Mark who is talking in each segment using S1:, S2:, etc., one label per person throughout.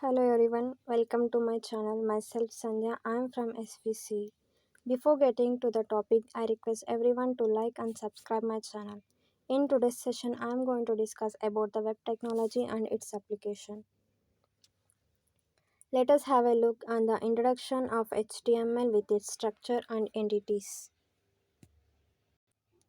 S1: Hello everyone, welcome to my channel. Myself Sandhya, I am from SVC. Before getting to the topic, I request everyone to like and subscribe my channel. In today's session, I am going to discuss about the web technology and its application. Let us have a look on the introduction of HTML with its structure and entities.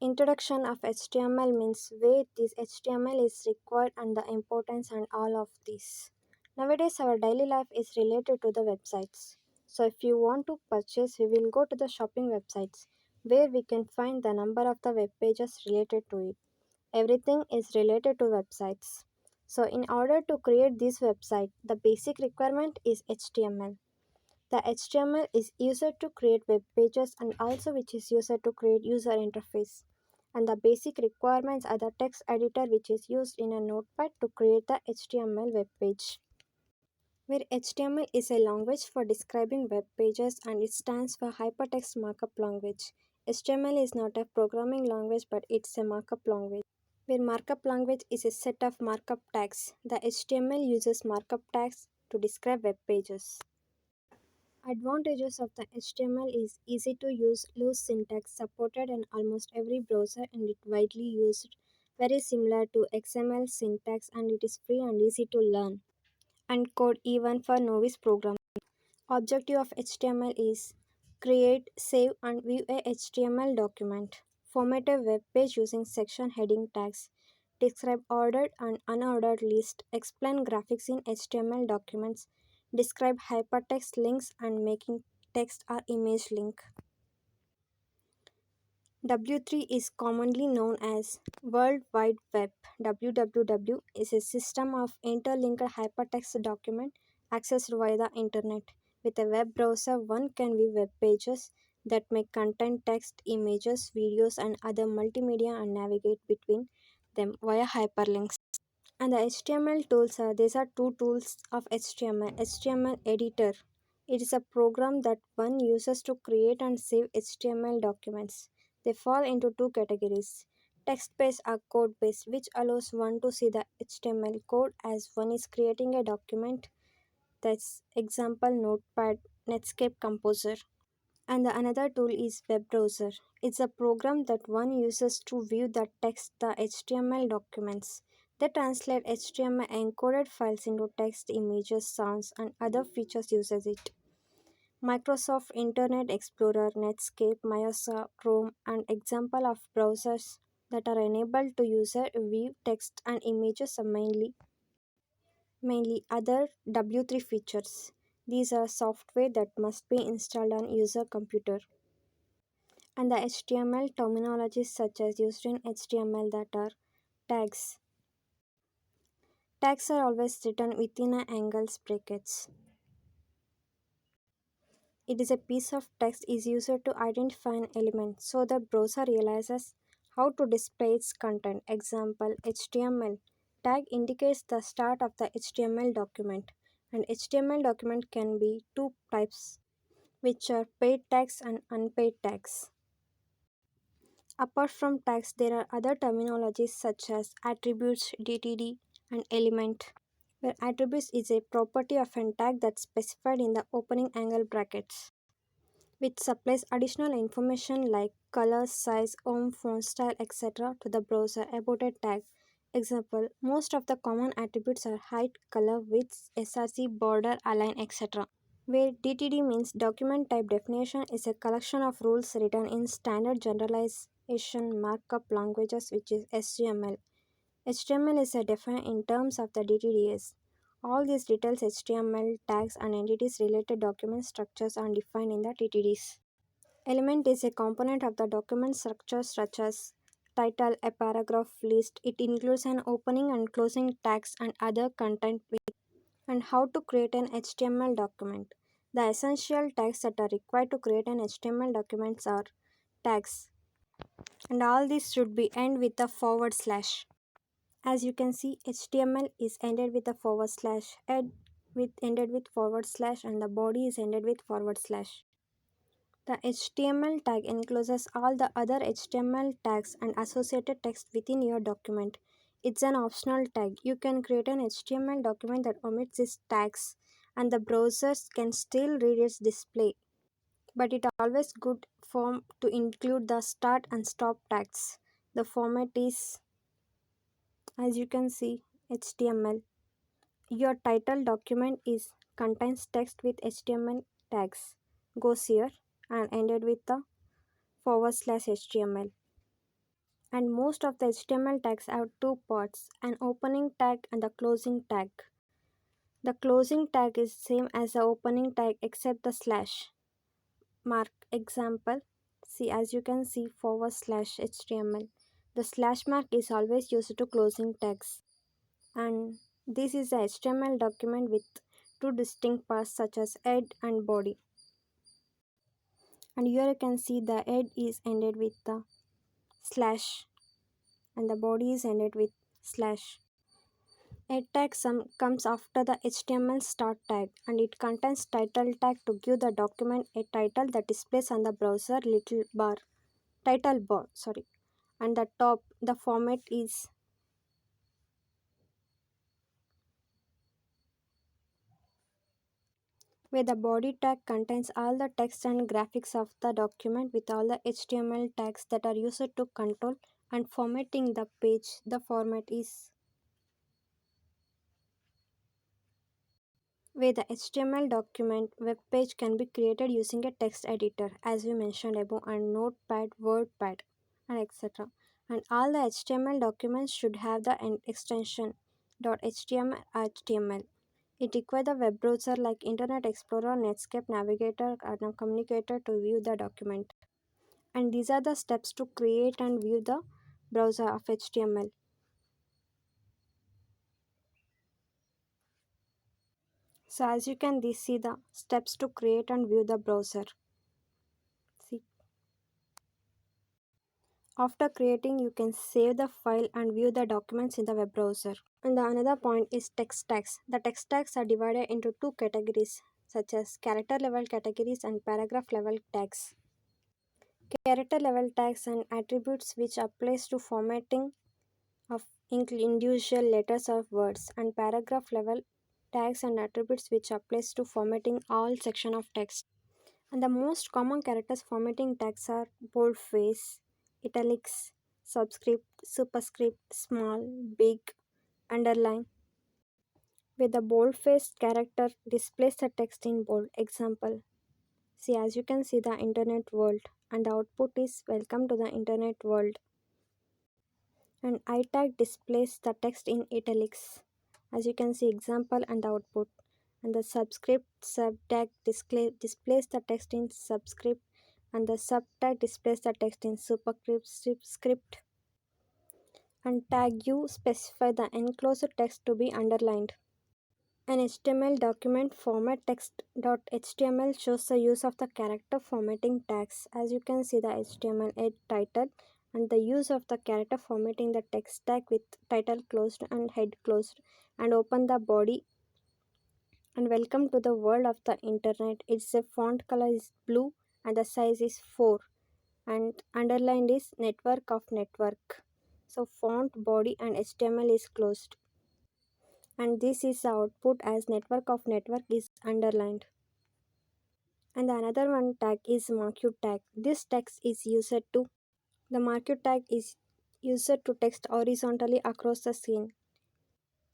S1: Introduction of HTML means where this HTML is required and the importance and all of this. Nowadays our daily life is related to the websites. So if you want to purchase, we will go to the shopping websites where we can find the number of the web pages related to it. Everything is related to websites. So in order to create this website, the basic requirement is HTML. The HTML is used to create web pages and also which is used to create user interface. And the basic requirements are the text editor which is used in a notepad to create the HTML web page. Where HTML is a language for describing web pages and it stands for Hypertext Markup Language. HTML is not a programming language but it's a markup language. Where markup language is a set of markup tags. The HTML uses markup tags to describe web pages. Advantages of the HTML is easy to use, loose syntax, supported in almost every browser and it widely used, very similar to XML syntax and it is free and easy to learn, and code even for novice programmers. Objective of HTML is create, save and view a HTML document, format a web page using section heading tags, describe ordered and unordered list, explain graphics in HTML documents, describe hypertext links and making text or image link. W3 is commonly known as World Wide Web. WWW is a system of interlinked hypertext document accessed via the internet. With a web browser, one can view web pages that may contain text, images, videos, and other multimedia and navigate between them via hyperlinks. And the HTML tools are these are two tools of HTML. HTML editor. It is a program that one uses to create and save HTML documents. They fall into two categories: text based or code based, which allows one to see the HTML code as one is creating a document. That's example Notepad, Netscape Composer. And the another tool is web browser. It's a program that one uses to view the text, the HTML documents. They translate HTML encoded files into text, images, sounds, and other features uses it. Microsoft Internet Explorer, Netscape, Microsoft Chrome, and example of browsers that are enabled to user view text and images are mainly other W3 features. These are software that must be installed on user computer. And the HTML terminologies such as used in HTML that are tags. Tags are always written within an angles brackets. It is a piece of text is used to identify an element so the browser realizes how to display its content. Example HTML. Tag indicates the start of the HTML document. And HTML document can be two types, which are paid tags and unpaid tags. Apart from tags, there are other terminologies such as attributes, DTD, and element, where attributes is a property of a tag that's specified in the opening angle brackets, which supplies additional information like color, size, font style, etc. to the browser about a tag. Example, most of the common attributes are height, color, width, src, border, align, etc. Where DTD means document type definition is a collection of rules written in standard generalization markup languages which is HTML. HTML is defined in terms of the DTDs. All these details HTML tags and entities related document structures are defined in the DTDs. Element is a component of the document structure such as title, a paragraph, list. It includes an opening and closing tags and other content. And how to create an HTML document. The essential tags that are required to create an HTML document are tags, and all these should be end with a forward slash. As you can see, HTML is ended with a forward slash, ended with forward slash, and the body is ended with forward slash. The HTML tag encloses all the other HTML tags and associated text within your document. It's an optional tag. You can create an HTML document that omits these tags and the browsers can still read its display. But it always good form to include the start and stop tags. The format is, as you can see, HTML. Your title document is contains text with HTML tags. Goes here and ended with the /HTML. And most of the HTML tags have two parts, an opening tag and a closing tag. The closing tag is same as the opening tag except the slash mark. Example, see, as you can see, /HTML. The slash mark is always used to closing tags. And this is a HTML document with two distinct parts such as head and body. And here you can see the head is ended with the slash and the body is ended with slash. A tag comes after the HTML start tag and it contains title tag to give the document a title that displays on the browser little bar title bar, sorry. And the top, the format is where the body tag contains all the text and graphics of the document with all the HTML tags that are used to control and formatting the page. The format is where the HTML document web page can be created using a text editor as we mentioned above and notepad, wordpad and etc. And all the HTML documents should have the extension .html. It requires the web browser like Internet Explorer, Netscape, Navigator and a communicator to view the document. And these are the steps to create and view the browser of HTML. So as you can see the steps to create and view the browser. See, after creating you can save the file and view the documents in the web browser. And the another point is text tags. The text tags are divided into two categories such as character level categories and paragraph level tags. Character level tags and attributes which applies to formatting of individual letters or words, and paragraph level tags and attributes which applies to formatting all section of text. And the most common characters formatting tags are boldface, italics, subscript, superscript, small, big, underline. With the boldface character displays the text in bold. Example, see, as you can see the internet world and the output is welcome to the internet world. And I tag displays the text in italics. As you can see example and output. And the subscript subtag displays the text in subscript and the subtag displays the text in superscript. And tag U specify the enclosed text to be underlined. An HTML document format text.html shows the use of the character formatting tags. As you can see the HTML head title and the use of the character formatting the text tag with title closed and head closed and open the body and welcome to the world of the internet. Its a font color is blue and the size is 4 and underlined is network of network. So font body and HTML is closed. And this is the output as network of network is underlined. And the another one tag is marquee tag. This text is used to the marquee tag is used to text horizontally across the screen.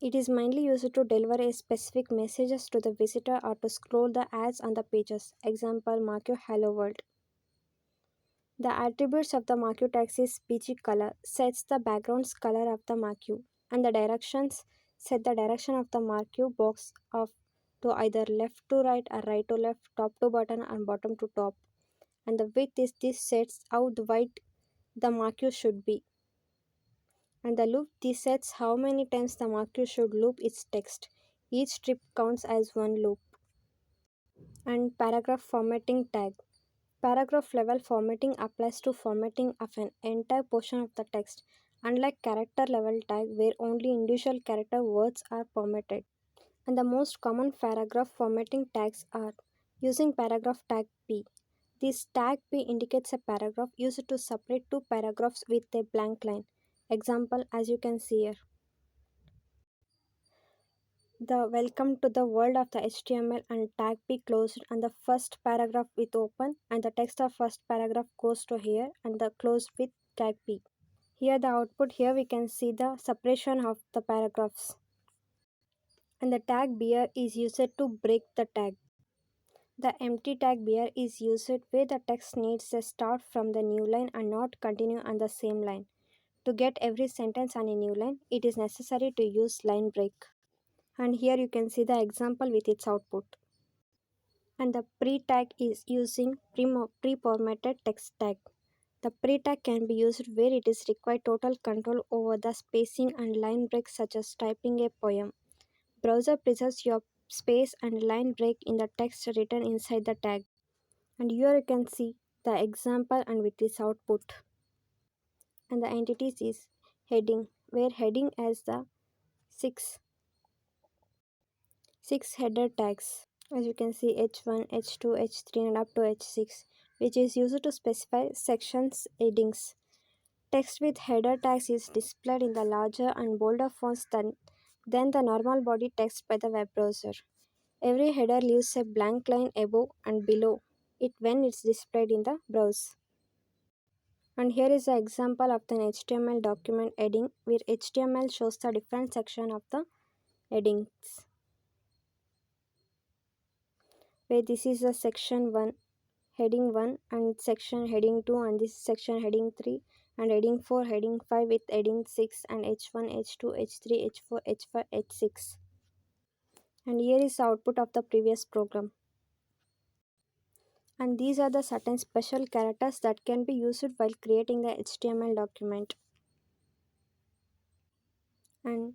S1: It is mainly used to deliver a specific messages to the visitor or to scroll the ads on the pages. Example, marquee hello world. The attributes of the marquee text is PG color sets the background's color of the marquee and the directions set the direction of the marquee box of to either left to right or right to left, top to bottom and bottom to top. And the width is this sets how wide the marquee should be. And the loop this sets how many times the marquee should loop its text. Each strip counts as one loop. And paragraph formatting tag. Paragraph level formatting applies to formatting of an entire portion of the text, unlike character level tag where only individual character words are formatted. And the most common paragraph formatting tags are using paragraph tag P. This tag P indicates a paragraph used to separate two paragraphs with a blank line. Example, as you can see here. The welcome to the world of the HTML and tag be closed and the first paragraph with open and the text of first paragraph goes to here and the closed with tag p. Here the output, here we can see the separation of the paragraphs and the tag beer is used to break the tag. The empty tag beer is used where the text needs a start from the new line and not continue on the same line. To get every sentence on a new line, it is necessary to use line break. And here you can see the example with its output. And the pre-tag is using pre-formatted text tag. The pre-tag can be used where it is required total control over the spacing and line breaks such as typing a poem. Browser preserves your space and line break in the text written inside the tag. And here you can see the example and with its output. And the entities is heading, where heading has the six header tags. As you can see H1, H2, H3 and up to H6, which is used to specify sections headings. Text with header tags is displayed in the larger and bolder fonts than the normal body text by the web browser. Every header leaves a blank line above and below it when it's displayed in the browser. And here is an example of an HTML document heading where HTML shows the different section of the headings. Where this is a section 1, heading 1 and section heading 2 and this is section heading 3 and heading 4, heading 5 with heading 6 and H1, H2, H3, H4, H5, H6. And here is the output of the previous program. And these are the certain special characters that can be used while creating the HTML document. And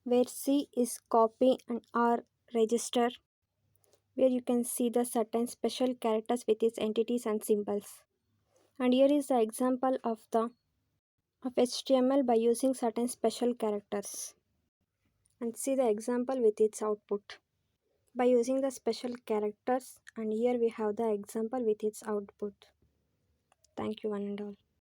S1: where C is copy and R register, where you can see the certain special characters with its entities and symbols. And here is the example of HTML by using certain special characters. And see the example with its output. By using the special characters and here we have the example with its output. Thank you one and all.